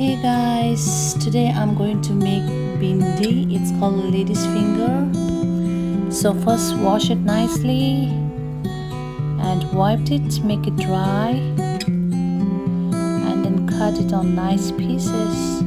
Hey guys, today I'm going to make bindi. It's called lady's finger. So first wash it nicely and wipe it, make it dry, and then cut it on nice pieces.